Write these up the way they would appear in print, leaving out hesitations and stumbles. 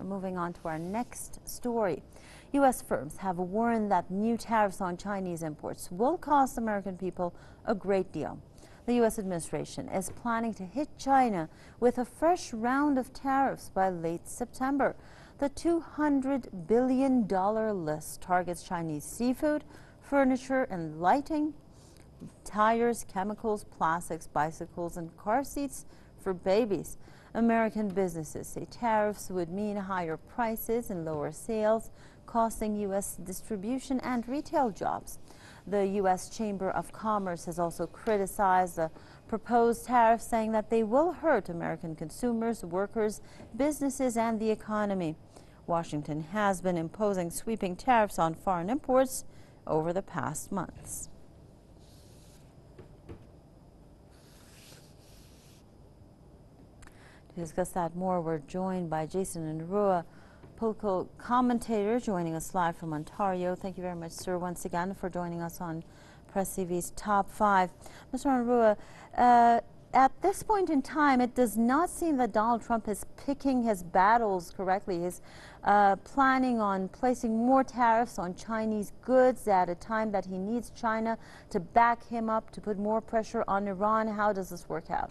moving on to our next story. U.S. firms have warned that new tariffs on Chinese imports will cost American people a great deal. The U.S. administration is planning to hit China with a fresh round of tariffs by late September. The $200 billion list targets Chinese seafood, furniture and lighting, tires, chemicals, plastics, bicycles and car seats for babies. American businesses say tariffs would mean higher prices and lower sales, costing U.S. distribution and retail jobs. The U.S. Chamber of Commerce has also criticized the proposed tariffs, saying that they will hurt American consumers, workers, businesses, and the economy. Washington has been imposing sweeping tariffs on foreign imports over the past months. To discuss that more, we're joined by Jason Unruhe, political commentator, joining us live from Ontario. Thank you very much, sir, once again for joining us on PressTV's Top 5. Mr. Unruhe, at this point in time, it does not seem that Donald Trump is picking his battles correctly. He's planning on placing more tariffs on Chinese goods at a time that he needs China to back him up, to put more pressure on Iran. How does this work out?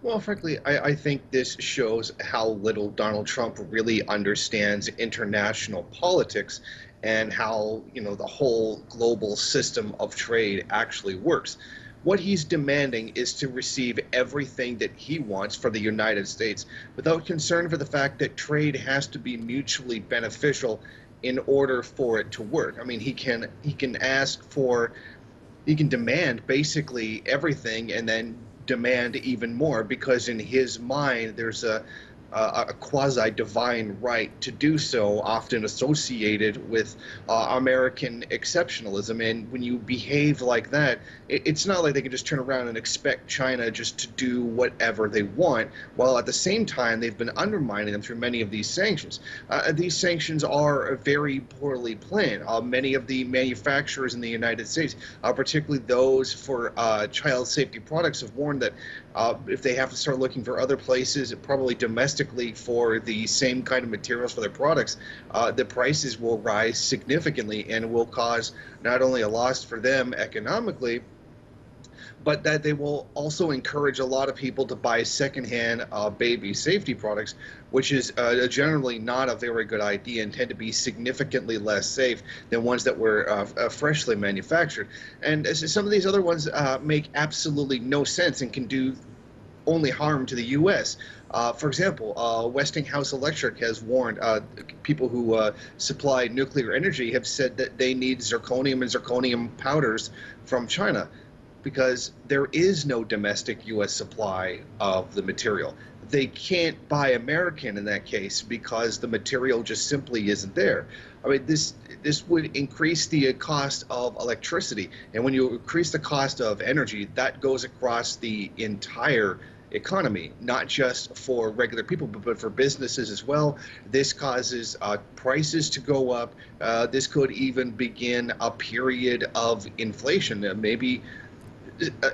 Well, frankly, I think this shows how little Donald Trump really understands international politics and how, the whole global system of trade actually works. What he's demanding is to receive everything that he wants from the United States without concern for the fact that trade has to be mutually beneficial in order for it to work. I mean, he can demand basically everything and then demand even more, because in his mind there's a quasi-divine right to do so, often associated with American exceptionalism. And when you behave like that, it's not like they can just turn around and expect China just to do whatever they want, while at the same time they've been undermining them through many of these sanctions. These sanctions are very poorly planned. Many of the manufacturers in the United States, particularly those for child safety products, have warned that if they have to start looking for other places, probably domestically, for the same kind of materials for their products, the prices will rise significantly and will cause not only a loss for them economically, but that they will also encourage a lot of people to buy secondhand baby safety products, which is generally not a very good idea and tend to be significantly less safe than ones that were freshly manufactured. And some of these other ones make absolutely no sense and can do only harm to the U.S. For example, Westinghouse Electric has warned people who supply nuclear energy have said that they need zirconium and zirconium powders from China, because there is no domestic U.S. supply of the material. They can't buy American in that case because the material just simply isn't there. I mean, this would increase the cost of electricity, and when you increase the cost of energy, that goes across the entire economy, not just for regular people, but for businesses as well. This causes prices to go up. This could even begin a period of inflation, maybe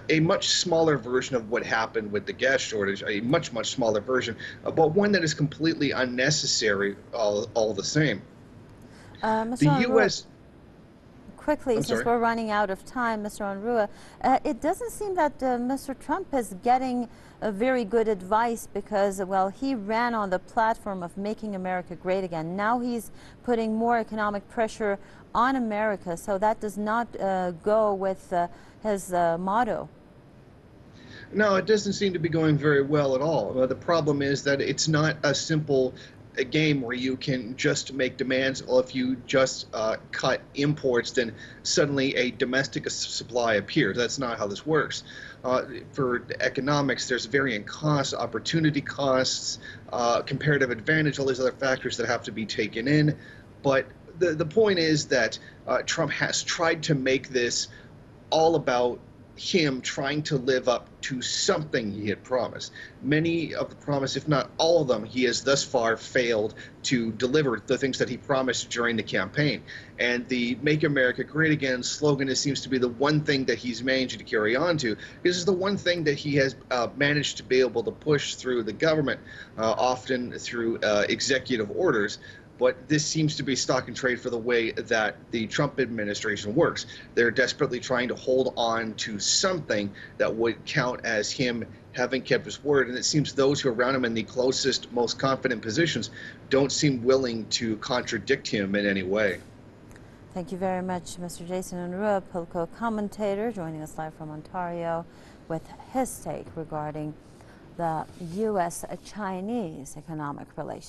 a much smaller version of what happened with the gas shortage, a much smaller version, but one that is completely unnecessary all the same. Mr. The Unruhe, U.S. quickly, since we're running out of time, Mr. Unruhe, it doesn't seem that Mr. Trump is getting a very good advice, because, well, he ran on the platform of making America great again. Now he's putting more economic pressure on America, so that does not go with his motto. No, it doesn't seem to be going very well at all. The problem is that it's not a simple game where you can just make demands. Well, if you just cut imports, then suddenly a domestic supply appears. That's not how this works. For economics, there's varying costs, opportunity costs, comparative advantage, all these other factors that have to be taken in. But the point is that Trump has tried to make this all about him trying to live up to something he had promised. Many of the promise, if not all of them, he has thus far failed to deliver the things that he promised during the campaign. And the Make America Great Again slogan seems to be the one thing that he's managed to carry on to, because it's the one thing that he has managed to be able to push through the government, often through executive orders. But this seems to be stock and trade for the way that the Trump administration works. They're desperately trying to hold on to something that would count as him having kept his word. And it seems those who are around him in the closest, most confident positions don't seem willing to contradict him in any way. Thank you very much, Mr. Jason Unruhe, political commentator, joining us live from Ontario with his take regarding the U.S.-Chinese economic relations.